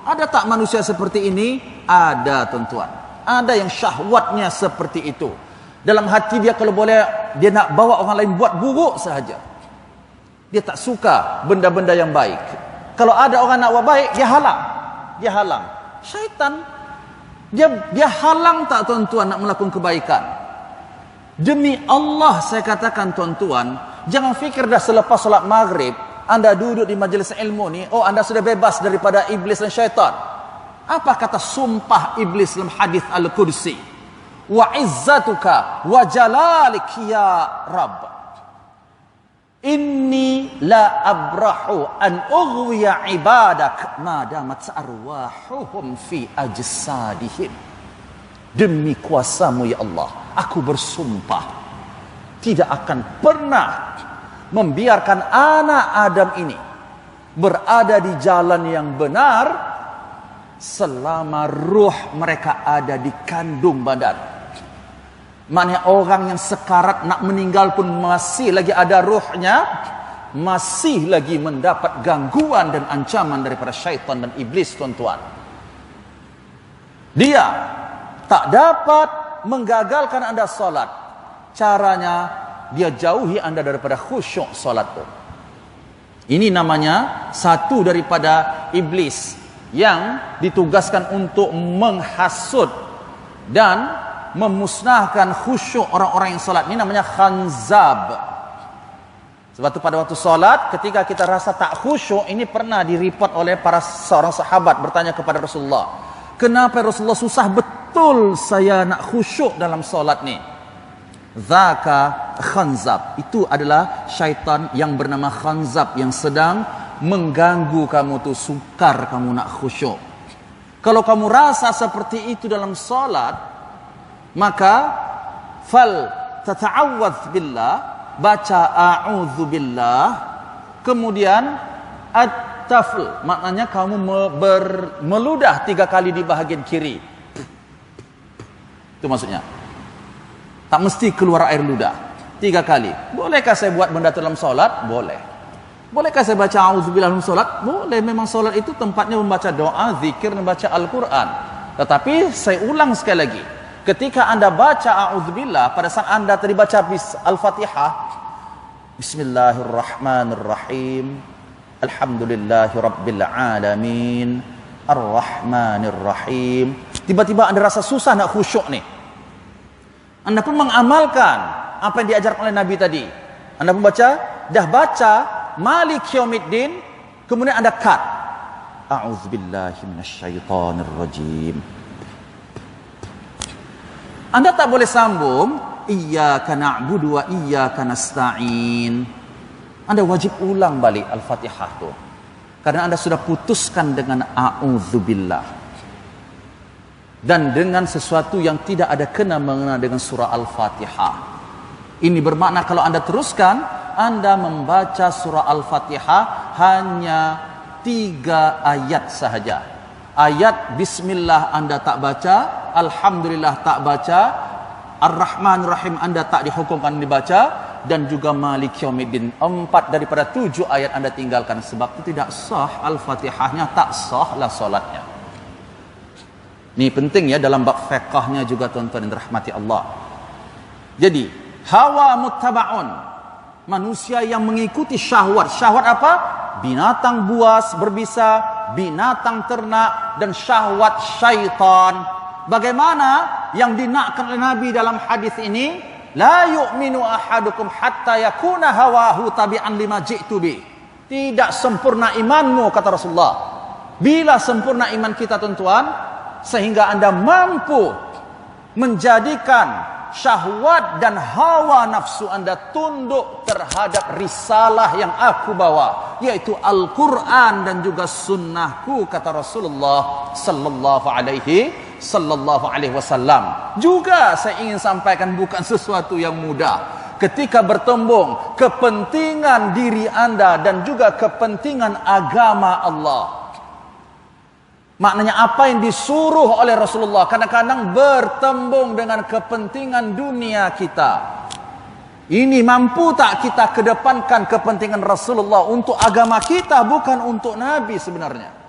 Ada tak manusia seperti ini? Ada tuan-tuan. Ada yang syahwatnya seperti itu. Dalam hati dia kalau boleh, dia nak bawa orang lain buat buruk sahaja. Dia tak suka benda-benda yang baik. Kalau ada orang nak buat baik, dia halang. Dia halang. Syaitan, dia halang tak tuan-tuan nak melakukan kebaikan. Demi Allah saya katakan tuan-tuan, jangan fikir dah selepas solat maghrib, anda duduk di majlis ilmu ni, oh anda sudah bebas daripada iblis dan syaitan. Apa kata sumpah iblis dalam hadis Al-Qudsi? Wa izzatuka wa jalalik ya Rabb, inni la abrahu an ughwiya ibadak ma damat arwahuhum fi ajsadihim. Demi kuasamu ya Allah, aku bersumpah tidak akan pernah membiarkan anak Adam ini berada di jalan yang benar selama ruh mereka ada di kandung badan. Maknanya orang yang sekarat nak meninggal pun masih lagi ada ruhnya, masih lagi mendapat gangguan dan ancaman daripada syaitan dan iblis tuan-tuan. Dia tak dapat menggagalkan anda solat. Caranya dia jauhi anda daripada khusyuk solat tu. Ini namanya satu daripada iblis yang ditugaskan untuk menghasut dan memusnahkan khusyuk orang-orang yang salat. Ini namanya khanzab. Sebab itu pada waktu salat, ketika kita rasa tak khusyuk, ini pernah direport oleh seorang sahabat bertanya kepada Rasulullah, kenapa Rasulullah susah betul saya nak khusyuk dalam salat ni? Zaka khanzab. Itu adalah syaitan yang bernama khanzab yang sedang mengganggu kamu tu, sukar kamu nak khusyuk. Kalau kamu rasa seperti itu dalam salat, maka fal tata'awwadz billah, baca a'udzu billah, kemudian at-tafl, maknanya kamu meludah 3 kali di bahagian kiri. Itu maksudnya. Tak mesti keluar air ludah 3 kali. Bolehkah saya buat benda dalam salat? Boleh. Bolehkah saya baca auzubillah dalam solat? Boleh, memang solat itu tempatnya membaca doa, zikir, membaca Al-Quran. Tetapi saya ulang sekali lagi, ketika anda baca auzubillah, pada saat anda tadi baca Al-Fatihah, Bismillahirrahmanirrahim, Alhamdulillahi Rabbil Alamin, Ar-Rahmanirrahim. Tiba-tiba anda rasa susah nak khusyuk ni. Anda pun mengamalkan apa yang diajarkan oleh Nabi tadi. Anda pun baca, dah baca Malik Yaumiddin, kemudian anda cut. A'udzubillahi minasyaitonir rajim. Anda tak boleh sambung iyyaka na'budu wa iyyaka nasta'in. Anda wajib ulang balik Al-Fatihah tu. Karena Anda sudah putuskan dengan a'udzubillah. Dan dengan sesuatu yang tidak ada kena mengena dengan surah Al-Fatihah. Ini bermakna kalau Anda teruskan, Anda membaca surah Al-Fatihah hanya 3 ayat sahaja. Ayat Bismillah Anda tak baca, Alhamdulillah tak baca, Ar-Rahman Rahim Anda tak dihukumkan dibaca, dan juga Malik Yaumiddin. 4 daripada 7 ayat Anda tinggalkan. Sebab itu tidak sah Al-Fatihahnya, tak sah lah solatnya. Ini penting ya dalam bab fiqahnya juga tuan-tuan yang dirahmati Allah. Jadi, hawa muttaba'un. Manusia yang mengikuti syahwat. Syahwat apa? Binatang buas berbisa, binatang ternak, dan syahwat syaitan. Bagaimana yang dinakkan oleh Nabi dalam hadis ini? La yu'minu ahadukum hatta yakuna hawahu tabi'an lima ji'tu bi. Tidak sempurna imanmu, kata Rasulullah. Bila sempurna iman kita tuan-tuan, sehingga Anda mampu menjadikan syahwat dan hawa nafsu Anda tunduk terhadap risalah yang aku bawa, yaitu Al-Quran dan juga sunnahku, kata Rasulullah sallallahu alaihi wasallam. Juga saya ingin sampaikan bukan sesuatu yang mudah. Ketika bertembung kepentingan diri Anda dan juga kepentingan agama Allah. Maknanya apa yang disuruh oleh Rasulullah kadang-kadang bertembung dengan kepentingan dunia kita. Ini mampu tak kita kedepankan kepentingan Rasulullah untuk agama kita, bukan untuk Nabi sebenarnya.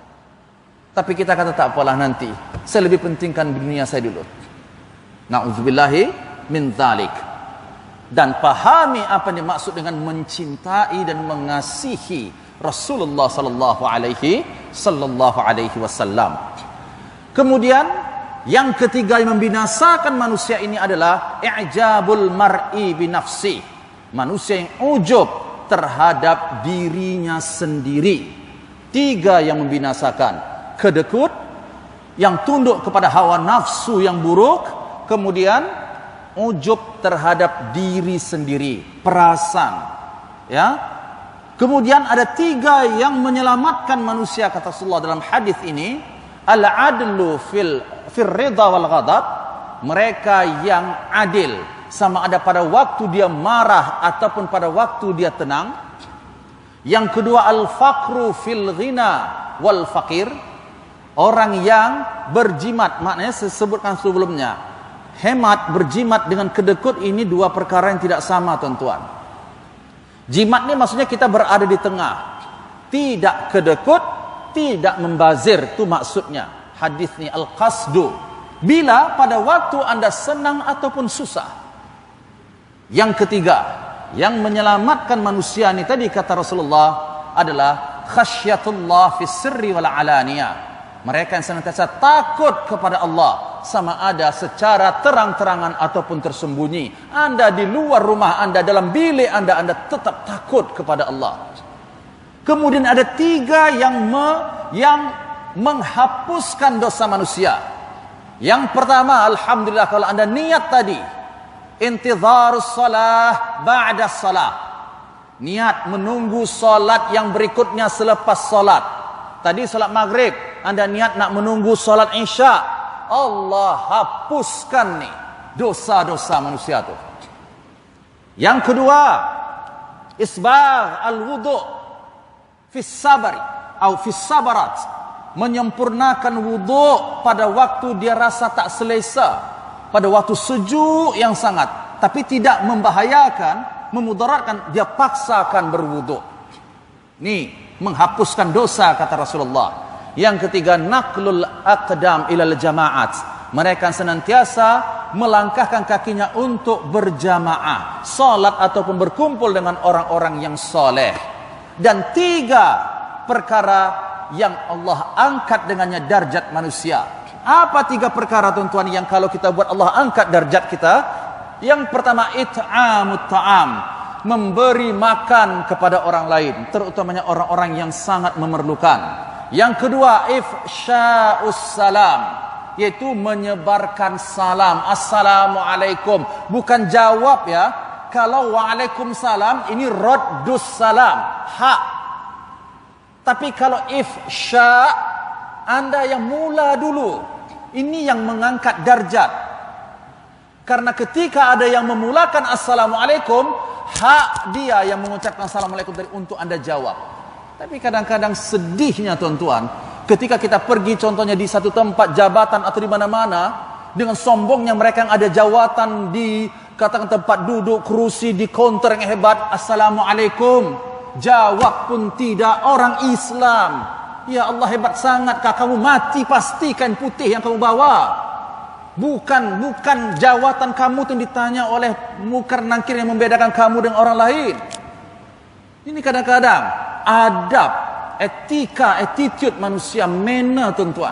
Tapi kita kata tak apalah nanti. Saya lebih pentingkan dunia saya dulu. Na'udzubillahi min dzalik. Dan pahami apa yang dimaksud dengan mencintai dan mengasihi Rasulullah sallallahu alaihi wasallam. Kemudian yang ketiga yang membinasakan manusia ini adalah i'jabul mar'i bi nafsi. Manusia yang ujub terhadap dirinya sendiri. 3 yang membinasakan: kedekut, yang tunduk kepada hawa nafsu yang buruk, kemudian ujub terhadap diri sendiri, perasaan, ya. Kemudian ada 3 yang menyelamatkan manusia, kata Rasulullah dalam hadis ini. Al-adlu fil ridha wal ghadab. Mereka yang adil, sama ada pada waktu dia marah ataupun pada waktu dia tenang. Yang kedua, al-faqru fil ghina wal faqir. Orang yang berjimat, maknanya saya sebutkan sebelumnya, hemat, berjimat dengan kedekut, ini 2 perkara yang tidak sama tuan-tuan. Jimat ni maksudnya kita berada di tengah, tidak kedekut, tidak membazir, itu maksudnya. Hadis ni al-qasdu, bila pada waktu Anda senang ataupun susah. Yang ketiga yang menyelamatkan manusia ni tadi kata Rasulullah adalah khasyatullah fis sirri wal alaniyah. Mereka yang senantiasa takut kepada Allah, sama ada secara terang-terangan ataupun tersembunyi. Anda di luar rumah Anda, dalam bilik Anda, Anda tetap takut kepada Allah. Kemudian ada 3 yang menghapuskan dosa manusia. Yang pertama, alhamdulillah, kalau Anda niat tadi, intidharus salah ba'da salah. Niat menunggu solat yang berikutnya selepas solat. Tadi solat maghrib, Anda niat nak menunggu solat isya. Allah hapuskan nih dosa-dosa manusia tu. Yang kedua, isbagh al-wudu fis sabari atau fis sabarat. Menyempurnakan wudu pada waktu dia rasa tak selesa, pada waktu sejuk yang sangat, tapi tidak membahayakan, memudaratkan, dia paksakan berwudu. Ni menghapuskan dosa, kata Rasulullah. Yang ketiga, naqlul aqdam ilal jama'at. Mereka senantiasa melangkahkan kakinya untuk berjamaah, salat ataupun berkumpul dengan orang-orang yang soleh. Dan 3 perkara yang Allah angkat dengannya darjat manusia. Apa 3 perkara tuan-tuan yang kalau kita buat Allah angkat darjat kita? Yang pertama, it'amut ta'am, memberi makan kepada orang lain, terutamanya orang-orang yang sangat memerlukan. Yang kedua, ifsya'us salam, yaitu menyebarkan salam. Assalamualaikum, bukan jawab ya. Kalau waalaikumsalam ini raddus salam, hak. Tapi kalau ifsya, Anda yang mula dulu. Ini yang mengangkat darjat. Karena ketika ada yang memulakan assalamualaikum, hak dia yang mengucapkan assalamualaikum tadi untuk Anda jawab. Tapi kadang-kadang sedihnya tuan-tuan, ketika kita pergi contohnya di satu tempat jabatan atau di mana-mana, dengan sombongnya mereka yang ada jawatan di katakan tempat duduk, kerusi, di counter yang hebat, assalamualaikum, jawab pun tidak. Orang Islam, ya Allah hebat sangat kah kamu, mati pastikan putih yang kamu bawa. Bukan jawatan kamu yang ditanya oleh mungkar nakir yang membedakan kamu dengan orang lain. Ini kadang-kadang adab, etika, attitude manusia, manner tuan-tuan.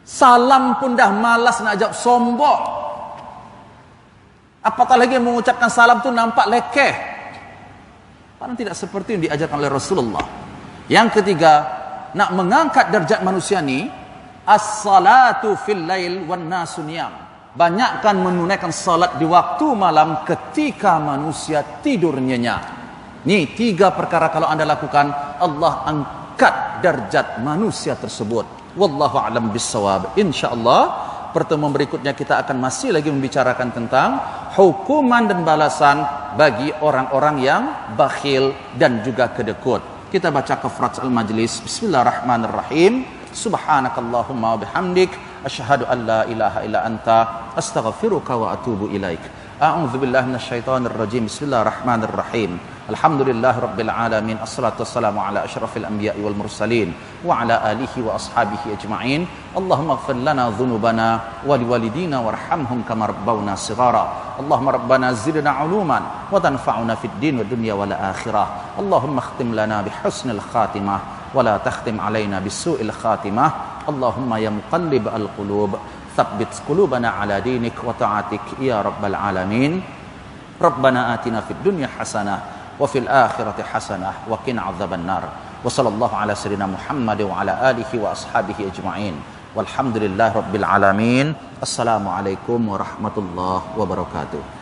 Salam pun dah malas nak jawab, sombong. Apatah lagi yang mengucapkan salam tu nampak lekeh. Padahal tidak seperti yang diajarkan oleh Rasulullah. Yang ketiga, nak mengangkat darjat manusia ni, as-salatu fil lail wan nasu niyam. Banyakkan menunaikan salat di waktu malam ketika manusia tidur nyenyak. Ni 3 perkara kalau Anda lakukan, Allah angkat darjat manusia tersebut. Wallahu a'lam bissawab. Insyaallah pertemuan berikutnya kita akan masih lagi membicarakan tentang hukuman dan balasan bagi orang-orang yang bakhil dan juga kedekut. Kita baca kafaratul majlis. Bismillahirrahmanirrahim. Subhanakallahumma wa bihamdik, asyhadu an la ilaha illa anta, astaghfiruka wa atubu ilaik. A'udzu billahi minasyaitonir rajim. Bismillahirrahmanirrahim. Alhamdulillahirabbil alamin. Assalatu wassalamu ala asyrafil anbiya'i wal mursalin wa ala alihi wa ashabihi ajma'in. Allahumma ighfir lana dhunubana wa liwalidina warhamhum kama rabbawna shighara. Allahumma rabbana zidna 'uluman wa tanfa'una fid din wad dunya wal akhirah. Allahumma khtim lana bi husnil khatimah wa la takhtim alaina bisu'il khatimah. Allahumma ya muqallib al qulub, thabbit qulubana ala dinik wa ta'atik ya rabbal alamin. Rabbana atina fid dunya hasanah wa fil akhirati hasanah wa qina adzaban nar. Wa sallallahu ala sayyidina Muhammad wa ala alihi wa ashabihi ajma'in. Walhamdulillahi rabbil alamin. Assalamualaikum warahmatullahi wabarakatuh.